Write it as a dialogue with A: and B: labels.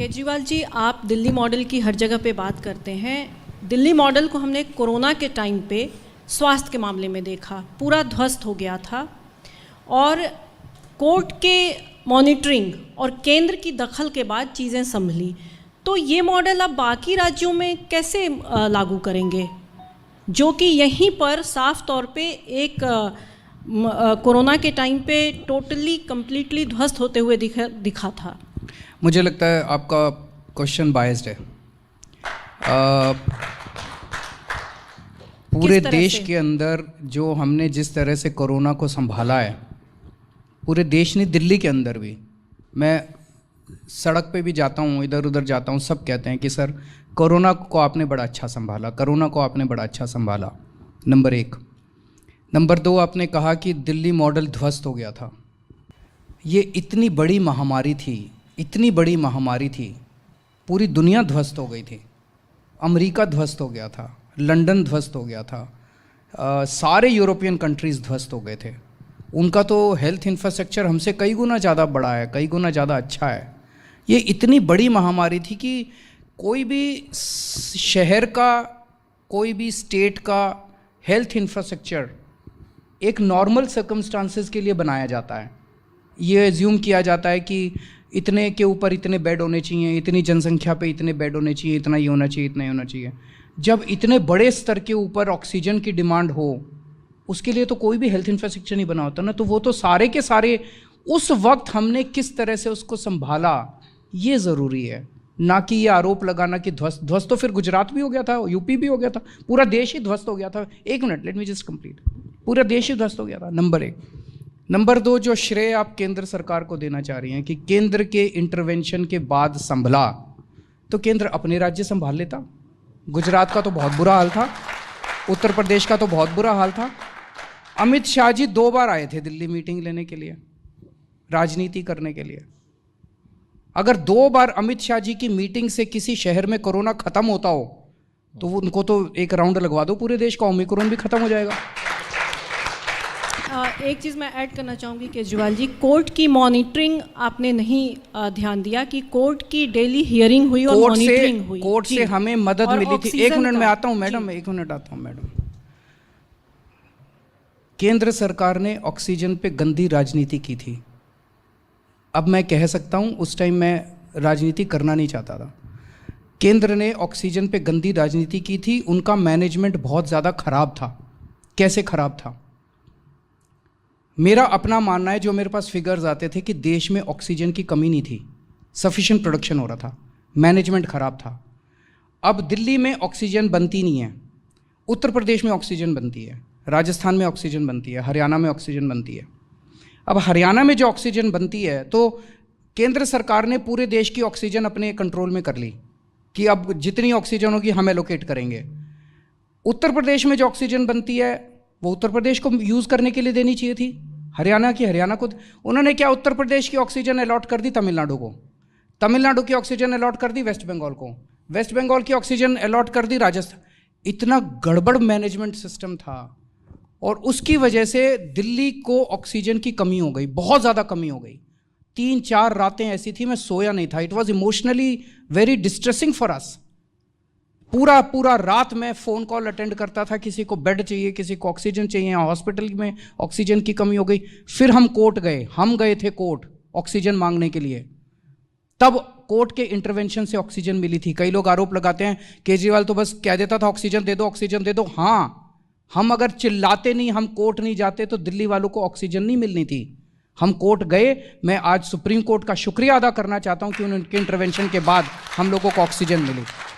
A: केजरीवाल जी, आप दिल्ली मॉडल की हर जगह पे बात करते हैं। दिल्ली मॉडल को हमने कोरोना के टाइम पे स्वास्थ्य के मामले में देखा, पूरा ध्वस्त हो गया था और कोर्ट के मॉनिटरिंग और केंद्र की दखल के बाद चीज़ें संभली। तो ये मॉडल आप बाकी राज्यों में कैसे लागू करेंगे, जो कि यहीं पर साफ तौर पे एक कोरोना के टाइम पे टोटली कम्प्लीटली ध्वस्त होते हुए दिखा था।
B: मुझे लगता है आपका क्वेश्चन बायस्ड है। पूरे देश के अंदर जो हमने जिस तरह से कोरोना को संभाला है, पूरे देश ने, दिल्ली के अंदर भी, मैं सड़क पे भी जाता हूँ, इधर उधर जाता हूँ, सब कहते हैं कि सर कोरोना को आपने बड़ा अच्छा संभाला, कोरोना को आपने बड़ा अच्छा संभाला। नंबर एक। नंबर दो, आपने कहा कि दिल्ली मॉडल ध्वस्त हो गया था। ये इतनी बड़ी महामारी थी, इतनी बड़ी महामारी थी, पूरी दुनिया ध्वस्त हो गई थी। अमेरिका ध्वस्त हो गया था, लंदन ध्वस्त हो गया था, सारे यूरोपियन कंट्रीज़ ध्वस्त हो गए थे। उनका तो हेल्थ इंफ्रास्ट्रक्चर हमसे कई गुना ज़्यादा बड़ा है, कई गुना ज़्यादा अच्छा है। ये इतनी बड़ी महामारी थी कि कोई भी शहर का, कोई भी स्टेट का हेल्थ इंफ्रास्ट्रक्चर एक नॉर्मल सर्कमस्टांसेस के लिए बनाया जाता है। ये एज्यूम किया जाता है कि इतने के ऊपर इतने बेड होने चाहिए, इतनी जनसंख्या पे इतने बेड होने चाहिए, इतना ही होना चाहिए, इतना ही होना चाहिए। जब इतने बड़े स्तर के ऊपर ऑक्सीजन की डिमांड हो, उसके लिए तो कोई भी हेल्थ इंफ्रास्ट्रक्चर नहीं बना होता ना। तो वो तो सारे के सारे उस वक्त हमने किस तरह से उसको संभाला, ये ज़रूरी है, ना कि ये आरोप लगाना कि ध्वस्त तो फिर गुजरात भी हो गया था, यूपी भी हो गया था, पूरा देश ही ध्वस्त हो गया था। एक minute, let me just complete. पूरा देश ही ध्वस्त हो गया था, नंबर एक। नंबर दो, जो श्रेय आप केंद्र सरकार को देना चाह रही हैं कि केंद्र के इंटरवेंशन के बाद संभला, तो केंद्र अपने राज्य संभाल लेता। गुजरात का तो बहुत बुरा हाल था, उत्तर प्रदेश का तो बहुत बुरा हाल था। अमित शाह जी 2 बार आए थे दिल्ली मीटिंग लेने के लिए, राजनीति करने के लिए। अगर 2 बार अमित शाह जी की मीटिंग से किसी शहर में कोरोना खत्म होता हो, तो उनको तो एक राउंड लगवा दो पूरे देश का, ओमिक्रॉन भी खत्म हो जाएगा।
A: एक चीज़ मैं ऐड करना चाहूँगी केजरीवाल जी, कोर्ट की मॉनिटरिंग आपने नहीं ध्यान दिया कि कोर्ट की डेली हियरिंग हुई और मॉनिटरिंग हुई।
B: कोर्ट से हमें मदद मिली थी। एक मिनट में आता हूँ मैडम, एक मिनट आता हूँ मैडम। केंद्र सरकार ने ऑक्सीजन पे गंदी राजनीति की थी। अब मैं कह सकता हूँ, उस टाइम मैं राजनीति करना नहीं चाहता था। केंद्र ने ऑक्सीजन पे गंदी राजनीति की थी, उनका मैनेजमेंट बहुत ज़्यादा खराब था। कैसे खराब था? मेरा अपना मानना है, जो मेरे पास फिगर्स आते थे कि देश में ऑक्सीजन की कमी नहीं थी, सफिशिएंट प्रोडक्शन हो रहा था, मैनेजमेंट खराब था। अब दिल्ली में ऑक्सीजन बनती नहीं है, उत्तर प्रदेश में ऑक्सीजन बनती है, राजस्थान में ऑक्सीजन बनती है, हरियाणा में ऑक्सीजन बनती है। अब हरियाणा में जो ऑक्सीजन बनती है, तो केंद्र सरकार ने पूरे देश की ऑक्सीजन अपने कंट्रोल में कर ली कि अब जितनी ऑक्सीजन होगी हम एलोकेट करेंगे। उत्तर प्रदेश में जो ऑक्सीजन बनती है वो उत्तर प्रदेश को यूज़ करने के लिए देनी चाहिए थी, हरियाणा की हरियाणा को। उन्होंने क्या, उत्तर प्रदेश की ऑक्सीजन अलॉट कर दी तमिलनाडु को, तमिलनाडु की ऑक्सीजन अलॉट कर दी वेस्ट बंगाल को, वेस्ट बंगाल की ऑक्सीजन अलॉट कर दी राजस्थान। इतना गड़बड़ मैनेजमेंट सिस्टम था और उसकी वजह से दिल्ली को ऑक्सीजन की कमी हो गई, बहुत ज़्यादा कमी हो गई। 3-4 रातें ऐसी थी मैं सोया नहीं था। It was emotionally very distressing for us. पूरा रात मैं फ़ोन कॉल अटेंड करता था, किसी को बेड चाहिए, किसी को ऑक्सीजन चाहिए, हॉस्पिटल में ऑक्सीजन की कमी हो गई। फिर हम कोर्ट गए, हम गए थे कोर्ट ऑक्सीजन मांगने के लिए, तब कोर्ट के इंटरवेंशन से ऑक्सीजन मिली थी। कई लोग आरोप लगाते हैं केजरीवाल तो बस कह देता था ऑक्सीजन दे दो, ऑक्सीजन दे दो। हाँ, हम अगर चिल्लाते नहीं, हम कोर्ट नहीं जाते, तो दिल्ली वालों को ऑक्सीजन नहीं मिलनी थी। हम कोर्ट गए। मैं आज सुप्रीम कोर्ट का शुक्रिया अदा करना चाहता हूं कि उनके इंटरवेंशन के बाद हम लोगों को ऑक्सीजन मिली।